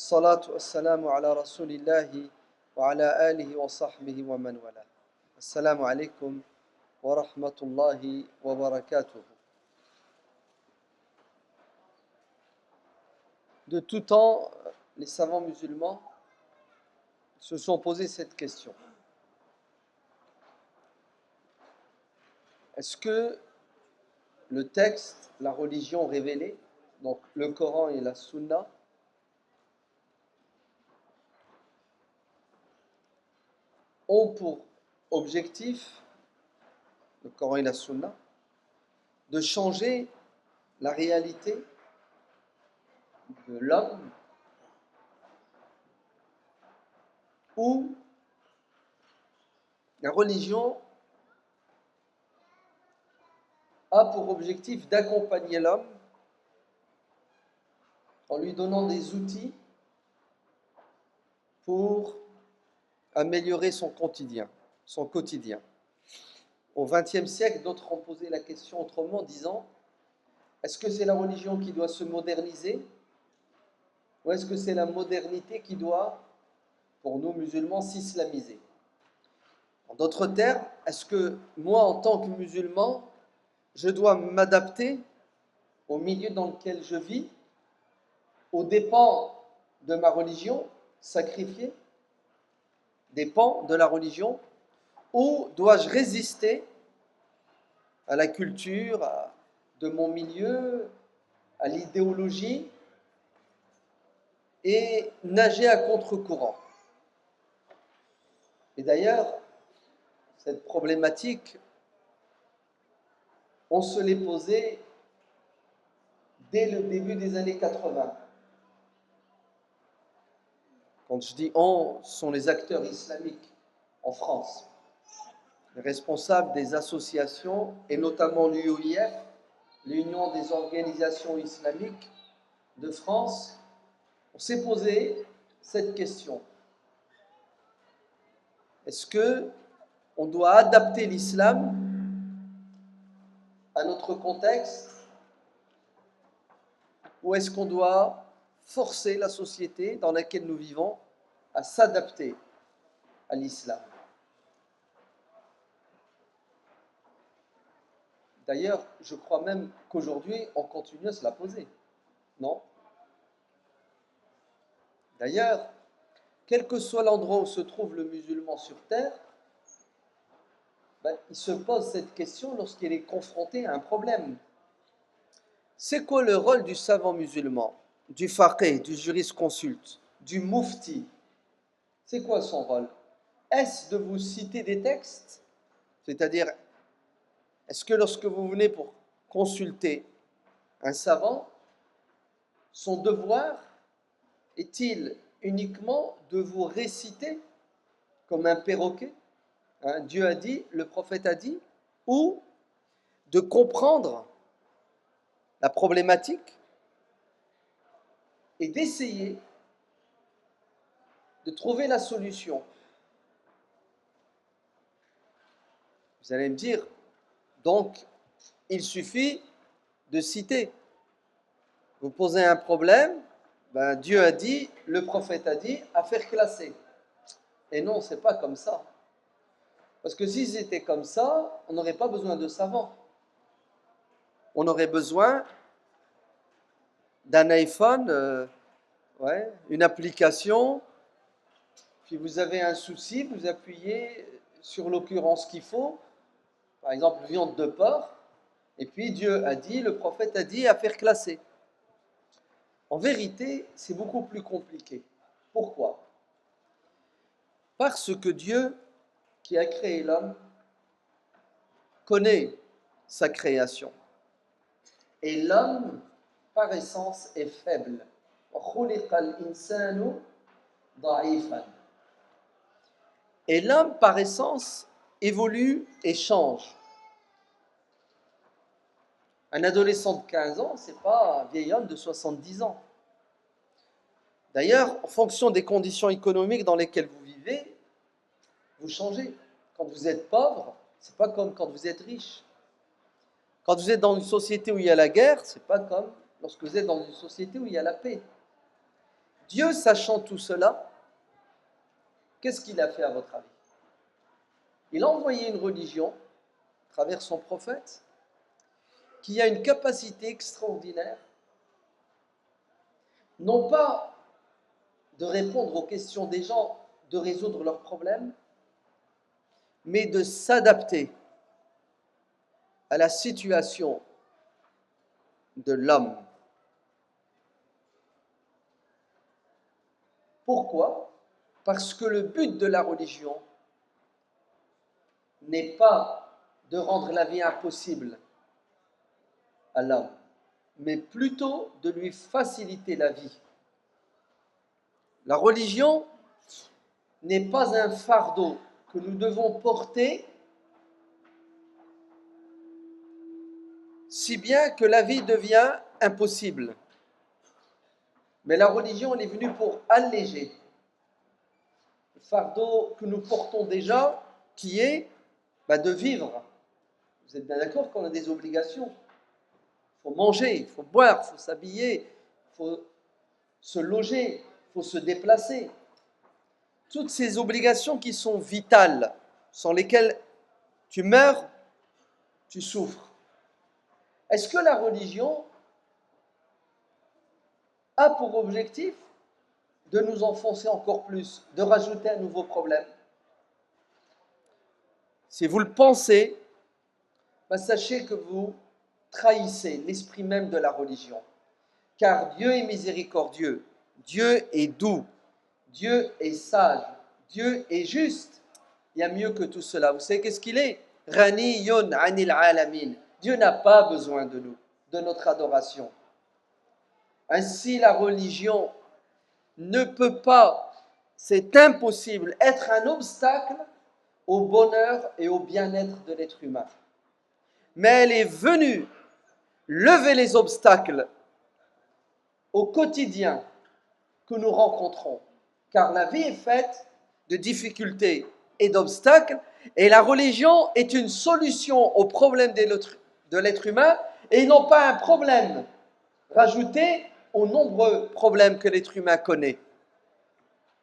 الصلاة والسلام على رسول الله وعلى آله وصحبه ومن والاه. السلام عليكم ورحمة الله وbarakatuh. De tout temps, les savants musulmans se sont posé cette question. Est-ce que le texte, la religion révélée, donc le Coran et la Sunna, ont pour objectif, le Coran et la Sunna, de changer la réalité de l'homme ou la religion a pour objectif d'accompagner l'homme en lui donnant des outils pour améliorer son quotidien. Au XXe siècle, d'autres ont posé la question autrement, disant: est-ce que c'est la religion qui doit se moderniser, ou est-ce que c'est la modernité qui doit, pour nous musulmans, s'islamiser? En d'autres termes, est-ce que moi, en tant que musulman, je dois m'adapter au milieu dans lequel je vis, aux dépens de ma religion, sacrifier des pans de la religion, ou dois-je résister à la culture de mon milieu, à l'idéologie, et nager à contre-courant? Et d'ailleurs, cette problématique, on se l'est posée dès le début des années 80. Quand je dis on, ce sont les acteurs islamiques en France, les responsables des associations, et notamment l'UOIF, l'Union des organisations islamiques de France. On s'est posé cette question. Est-ce que on doit adapter l'islam à notre contexte, ou est-ce qu'on doit forcer la société dans laquelle nous vivons à s'adapter à l'islam? D'ailleurs, je crois même qu'aujourd'hui, on continue à se la poser, non? D'ailleurs, quel que soit l'endroit où se trouve le musulman sur terre, il se pose cette question lorsqu'il est confronté à un problème. C'est quoi le rôle du savant musulman, du faqih, du jurisconsulte, du mufti? C'est quoi son rôle? Est-ce de vous citer des textes? C'est-à-dire, est-ce que lorsque vous venez pour consulter un savant, son devoir est-il uniquement de vous réciter comme un perroquet, hein, Dieu a dit, le prophète a dit, ou de comprendre la problématique et d'essayer de trouver la solution? Vous allez me dire, donc, il suffit de citer. Vous posez un problème, Dieu a dit, le prophète a dit, affaire classée. Et non, c'est pas comme ça. Parce que si c'était comme ça, on n'aurait pas besoin de savants. On aurait besoin d'un iPhone, une application, puis vous avez un souci, vous appuyez sur l'occurrence qu'il faut, par exemple viande de porc, et puis Dieu a dit, le prophète a dit, affaire classée. En vérité, c'est beaucoup plus compliqué. Pourquoi? Parce que Dieu, qui a créé l'homme, connaît sa création. Et l'homme, par essence, est faible. Et l'homme, par essence, évolue et change. Un adolescent de 15 ans, ce n'est pas un vieil homme de 70 ans. D'ailleurs, en fonction des conditions économiques dans lesquelles vous vivez, vous changez. Quand vous êtes pauvre, ce n'est pas comme quand vous êtes riche. Quand vous êtes dans une société où il y a la guerre, ce n'est pas comme lorsque vous êtes dans une société où il y a la paix. Dieu, sachant tout cela, qu'est-ce qu'il a fait à votre avis? Il a envoyé une religion, à travers son prophète, qui a une capacité extraordinaire, non pas de répondre aux questions des gens, de résoudre leurs problèmes, mais de s'adapter à la situation de l'homme. Pourquoi? Parce que le but de la religion n'est pas de rendre la vie impossible à l'homme, mais plutôt de lui faciliter la vie. La religion n'est pas un fardeau que nous devons porter, si bien que la vie devient impossible. Mais la religion, elle est venue pour alléger le fardeau que nous portons déjà, qui est de vivre. Vous êtes bien d'accord qu'on a des obligations? Il faut manger, il faut boire, il faut s'habiller, il faut se loger, il faut se déplacer. Toutes ces obligations qui sont vitales, sans lesquelles tu meurs, tu souffres. Est-ce que la religion a pour objectif de nous enfoncer encore plus, de rajouter un nouveau problème? Si vous le pensez, sachez que vous trahissez l'esprit même de la religion. Car Dieu est miséricordieux, Dieu est doux, Dieu est sage, Dieu est juste. Il y a mieux que tout cela. Vous savez qu'est-ce qu'il est? Ghaniyun anil alamin. Dieu n'a pas besoin de nous, de notre adoration. Ainsi, la religion ne peut pas, c'est impossible, être un obstacle au bonheur et au bien-être de l'être humain. Mais elle est venue lever les obstacles au quotidien que nous rencontrons. Car la vie est faite de difficultés et d'obstacles, et la religion est une solution aux problèmes de l'être humain, et non pas un problème rajouté aux nombreux problèmes que l'être humain connaît.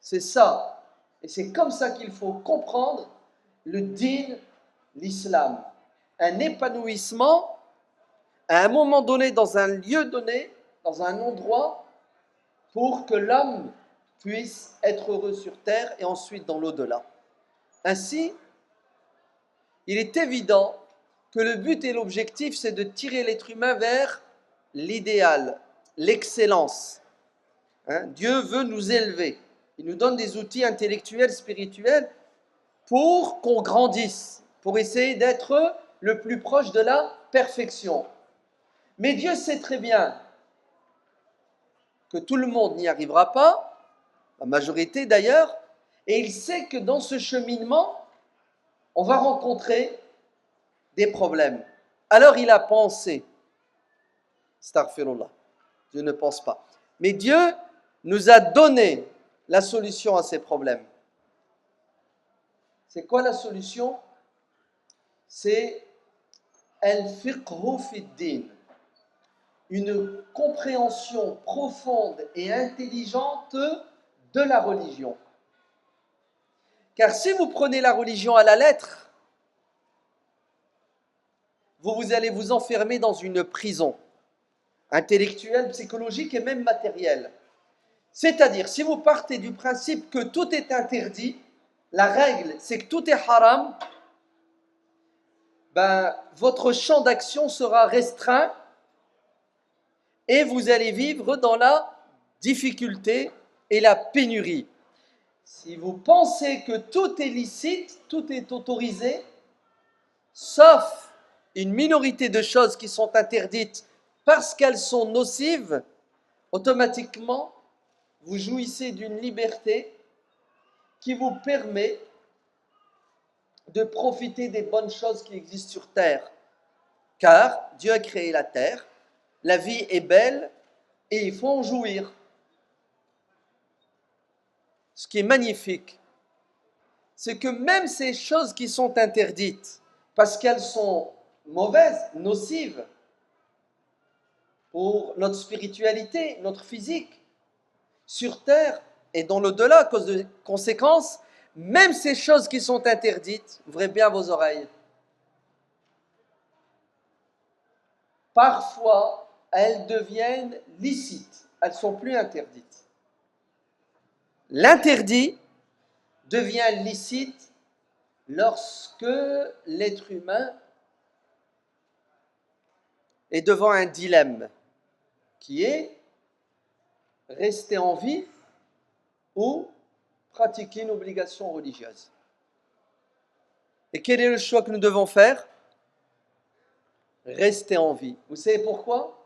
C'est ça, et c'est comme ça qu'il faut comprendre le din, l'islam. Un épanouissement à un moment donné, dans un lieu donné, dans un endroit, pour que l'homme puisse être heureux sur terre et ensuite dans l'au-delà. Ainsi, il est évident que le but et l'objectif, c'est de tirer l'être humain vers l'idéal, l'excellence. Dieu veut nous élever. Il nous donne des outils intellectuels, spirituels, pour qu'on grandisse, pour essayer d'être le plus proche de la perfection. Mais Dieu sait très bien que tout le monde n'y arrivera pas, la majorité d'ailleurs, et il sait que dans ce cheminement, on va rencontrer des problèmes. Alors il a pensé, astaghfirullah, Dieu ne pense pas, mais Dieu nous a donné la solution à ces problèmes. C'est quoi la solution? C'est al-fiqhu fid-din, une compréhension profonde et intelligente de la religion. Car si vous prenez la religion à la lettre, vous allez vous enfermer dans une prison intellectuelle, psychologique et même matérielle. C'est-à-dire, si vous partez du principe que tout est interdit, la règle c'est que tout est haram, votre champ d'action sera restreint et vous allez vivre dans la difficulté et la pénurie. Si vous pensez que tout est licite, tout est autorisé, sauf une minorité de choses qui sont interdites parce qu'elles sont nocives, automatiquement, vous jouissez d'une liberté qui vous permet de profiter des bonnes choses qui existent sur terre. Car Dieu a créé la terre, la vie est belle et il faut en jouir. Ce qui est magnifique, c'est que même ces choses qui sont interdites, parce qu'elles sont mauvaises, nocives pour notre spiritualité, notre physique, sur terre et dans l'au-delà à cause de conséquences, même ces choses qui sont interdites, ouvrez bien vos oreilles. Parfois, elles deviennent licites, elles ne sont plus interdites. L'interdit devient licite lorsque l'être humain est devant un dilemme qui est rester en vie ou pratiquer une obligation religieuse. Et quel est le choix que nous devons faire? Rester en vie. Vous savez pourquoi?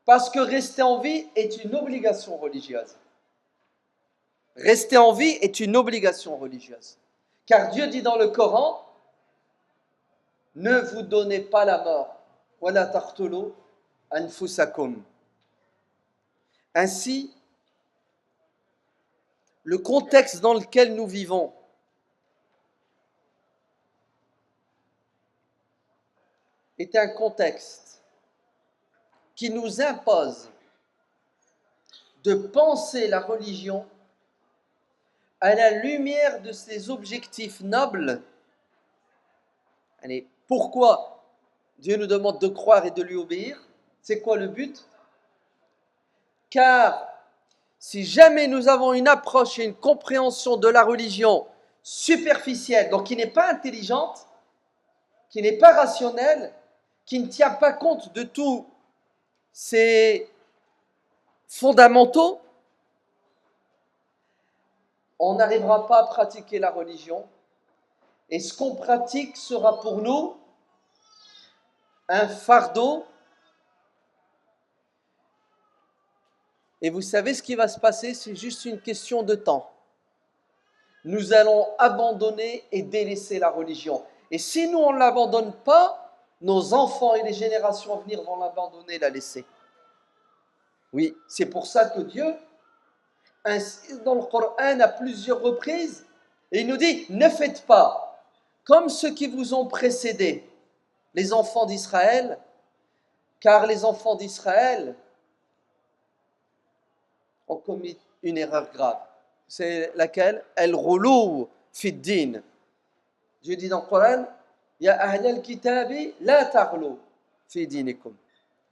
Parce que rester en vie est une obligation religieuse. Rester en vie est une obligation religieuse. Car Dieu dit dans le Coran, ne vous donnez pas la mort. Wala taqtulu anfusakum. Ainsi, le contexte dans lequel nous vivons est un contexte qui nous impose de penser la religion à la lumière de ses objectifs nobles. Allez, pourquoi Dieu nous demande de croire et de lui obéir? C'est quoi le but? Car si jamais nous avons une approche et une compréhension de la religion superficielle, donc qui n'est pas intelligente, qui n'est pas rationnelle, qui ne tient pas compte de tous ces fondamentaux, on n'arrivera pas à pratiquer la religion. Et ce qu'on pratique sera pour nous un fardeau. Et vous savez ce qui va se passer, c'est juste une question de temps. Nous allons abandonner et délaisser la religion. Et si nous, on ne l'abandonne pas, nos enfants et les générations à venir vont l'abandonner et la laisser. Oui, c'est pour ça que Dieu insiste dans le Coran à plusieurs reprises. Et il nous dit, ne faites pas comme ceux qui vous ont précédés, les enfants d'Israël, car les enfants d'Israël ont commis une erreur grave. C'est laquelle? El-Ghulou fid-din. Dieu dit dans le Coran, Ya ahlal kitabi la taghlu fi dinikum.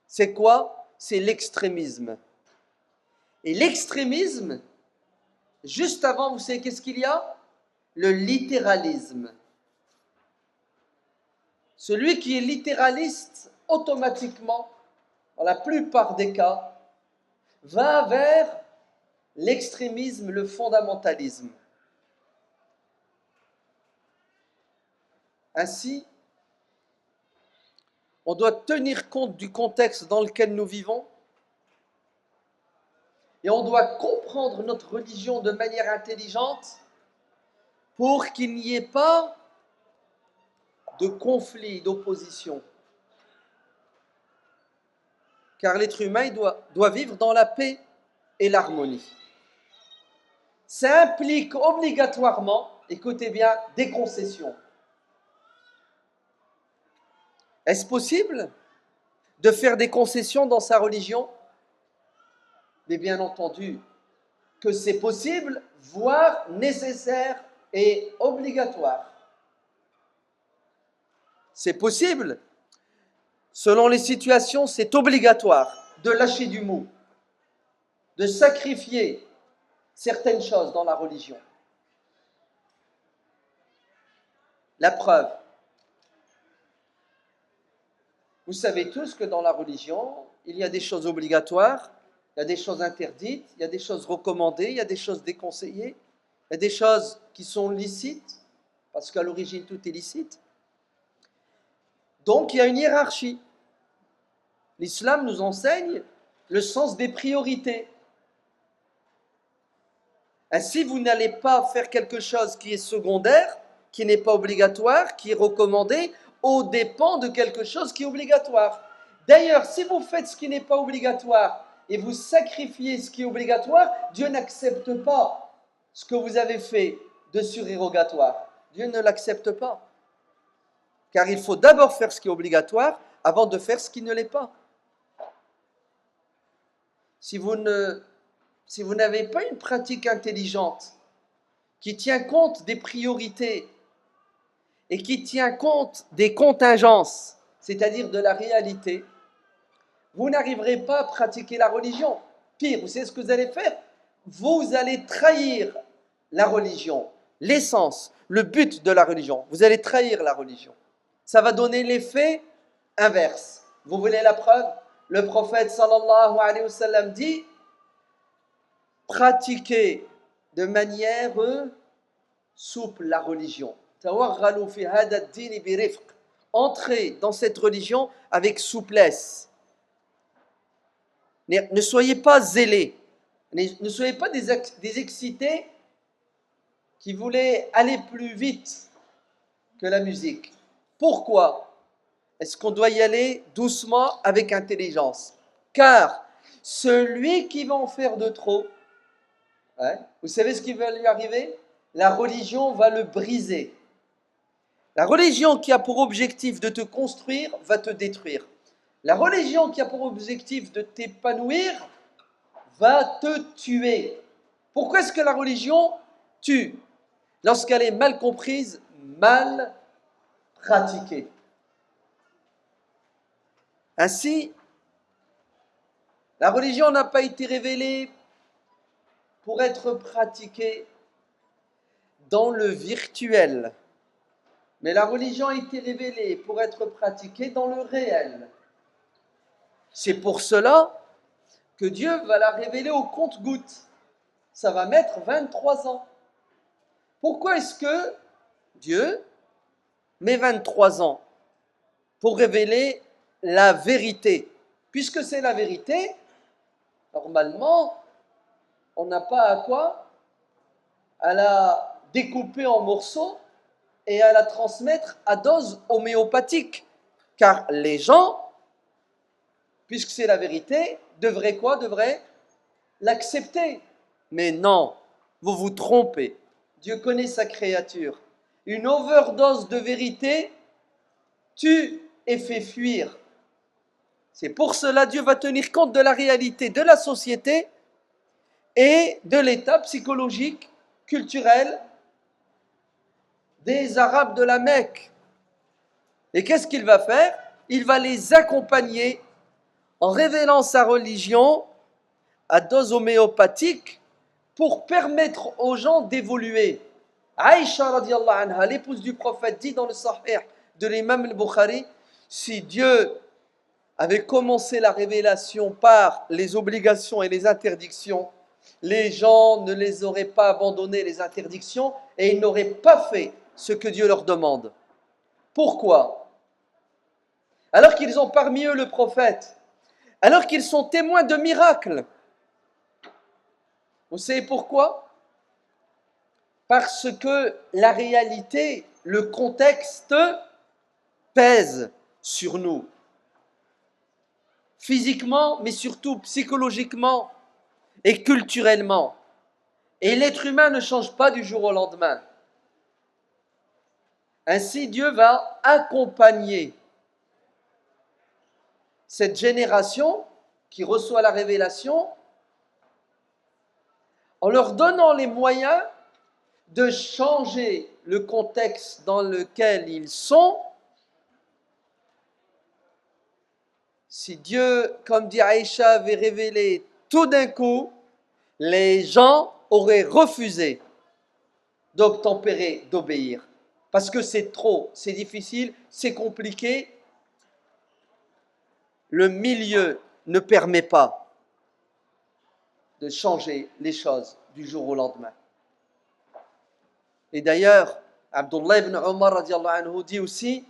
C'est quoi? C'est l'extrémisme. Et l'extrémisme, juste avant, vous savez qu'est-ce qu'il y a? Le littéralisme. Celui qui est littéraliste, automatiquement, dans la plupart des cas, va vers l'extrémisme, le fondamentalisme. Ainsi, on doit tenir compte du contexte dans lequel nous vivons et on doit comprendre notre religion de manière intelligente pour qu'il n'y ait pas de conflit, d'opposition. Car l'être humain il doit vivre dans la paix et l'harmonie. Ça implique obligatoirement, écoutez bien, des concessions. Est-ce possible de faire des concessions dans sa religion? Mais bien entendu que c'est possible, voire nécessaire et obligatoire. C'est possible. Selon les situations, c'est obligatoire de lâcher du mou, de sacrifier certaines choses dans la religion. La preuve. Vous savez tous que dans la religion, il y a des choses obligatoires, il y a des choses interdites, il y a des choses recommandées, il y a des choses déconseillées, il y a des choses qui sont licites, parce qu'à l'origine tout est licite. Donc il y a une hiérarchie. L'islam nous enseigne le sens des priorités. Ainsi, vous n'allez pas faire quelque chose qui est secondaire, qui n'est pas obligatoire, qui est recommandé, aux dépens de quelque chose qui est obligatoire. D'ailleurs, si vous faites ce qui n'est pas obligatoire et vous sacrifiez ce qui est obligatoire, Dieu n'accepte pas ce que vous avez fait de surérogatoire. Dieu ne l'accepte pas. Car il faut d'abord faire ce qui est obligatoire avant de faire ce qui ne l'est pas. Si vous ne si vous n'avez pas une pratique intelligente qui tient compte des priorités et qui tient compte des contingences, c'est-à-dire de la réalité, vous n'arriverez pas à pratiquer la religion. Pire, vous savez ce que vous allez faire? Vous allez trahir la religion, l'essence, le but de la religion. Vous allez trahir la religion. Ça va donner l'effet inverse. Vous voulez la preuve? Le prophète sallallahu alayhi wa sallam dit: pratiquez de manière souple la religion. Entrez dans cette religion avec souplesse. Ne soyez pas zélés. Ne soyez pas des excités qui voulaient aller plus vite que la musique. Pourquoi est-ce qu'on doit y aller doucement avec intelligence? Car celui qui va en faire de trop, vous savez ce qui va lui arriver? La religion va le briser. La religion qui a pour objectif de te construire va te détruire. La religion qui a pour objectif de t'épanouir va te tuer. Pourquoi est-ce que la religion tue? Lorsqu'elle est mal comprise, mal pratiquée. Ainsi, la religion n'a pas été révélée pour être pratiquée dans le virtuel, mais la religion a été révélée pour être pratiquée dans le réel. C'est pour cela que Dieu va la révéler au compte-gouttes. Ça va mettre 23 ans. Pourquoi est-ce que Dieu met 23 ans pour révéler la vérité? Puisque c'est la vérité, normalement, on n'a pas à quoi? À la découper en morceaux et à la transmettre à dose homéopathique. Car les gens, puisque c'est la vérité, devraient quoi? Devraient l'accepter. Mais non, vous vous trompez. Dieu connaît sa créature. Une overdose de vérité tue et fait fuir. C'est pour cela que Dieu va tenir compte de la réalité de la société et de l'état psychologique, culturel des Arabes de la Mecque. Et qu'est-ce qu'il va faire? Il va les accompagner en révélant sa religion à dose homéopathique pour permettre aux gens d'évoluer. Aïcha radiallahu anha, l'épouse du prophète, dit dans le Sahih de l'imam al-Bukhari: si Dieu avait commencé la révélation par les obligations et les interdictions, les gens ne les auraient pas abandonné, les interdictions, et ils n'auraient pas fait ce que Dieu leur demande. Pourquoi? Alors qu'ils ont parmi eux le prophète, alors qu'ils sont témoins de miracles. Vous savez pourquoi? Parce que la réalité, le contexte pèse sur nous. Physiquement, mais surtout psychologiquement et culturellement. Et l'être humain ne change pas du jour au lendemain. Ainsi, Dieu va accompagner cette génération qui reçoit la révélation en leur donnant les moyens de changer le contexte dans lequel ils sont. Si Dieu, comme dit Aïcha, avait révélé tout d'un coup, les gens auraient refusé d'obtempérer, d'obéir. Parce que c'est trop, c'est difficile, c'est compliqué. Le milieu ne permet pas de changer les choses du jour au lendemain. Et d'ailleurs, Abdullah ibn Omar radiallahu anhu dit aussi: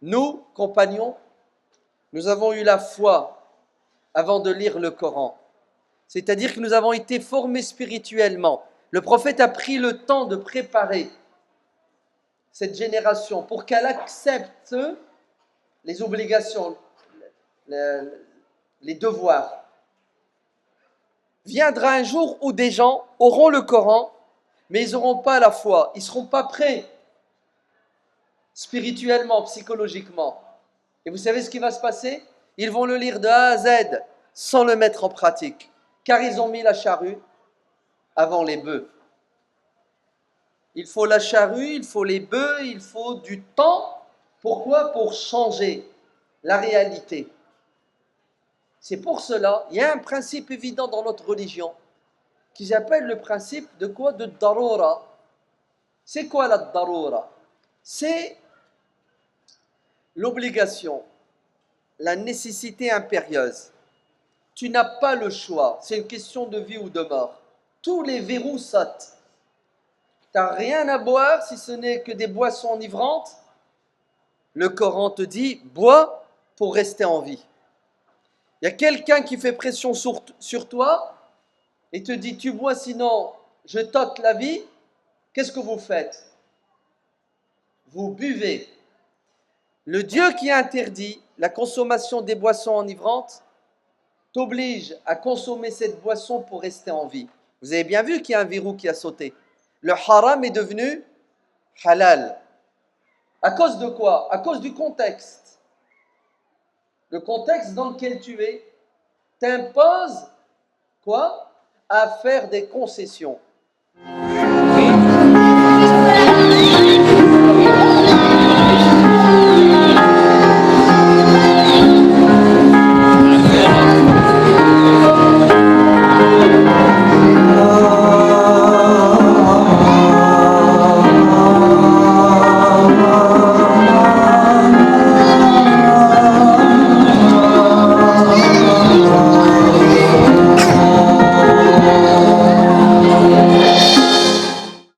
nous, compagnons, nous avons eu la foi avant de lire le Coran. C'est-à-dire que nous avons été formés spirituellement. Le prophète a pris le temps de préparer cette génération pour qu'elle accepte les obligations, les devoirs. Viendra un jour où des gens auront le Coran, mais ils n'auront pas la foi, ils ne seront pas prêts spirituellement, psychologiquement. Et vous savez ce qui va se passer? Ils vont le lire de A à Z sans le mettre en pratique. car ils ont mis la charrue avant les bœufs. Il faut la charrue, il faut les bœufs, il faut du temps. Pourquoi? Pour changer la réalité. C'est pour cela, il y a un principe évident dans notre religion qui s'appelle le principe de quoi? De darura. C'est quoi la darura? C'est l'obligation, la nécessité impérieuse. Tu n'as pas le choix, c'est une question de vie ou de mort. Tous les verrous sautent. Tu n'as rien à boire si ce n'est que des boissons enivrantes. Le Coran te dit, bois pour rester en vie. Il y a quelqu'un qui fait pression sur toi et te dit, tu bois sinon je t'ôte la vie. Qu'est-ce que vous faites? Vous buvez. Le Dieu qui interdit la consommation des boissons enivrantes t'oblige à consommer cette boisson pour rester en vie. Vous avez bien vu qu'il y a un verrou qui a sauté. Le haram est devenu halal. À cause de quoi? À cause du contexte. Le contexte dans lequel tu es t'impose quoi? À faire des concessions.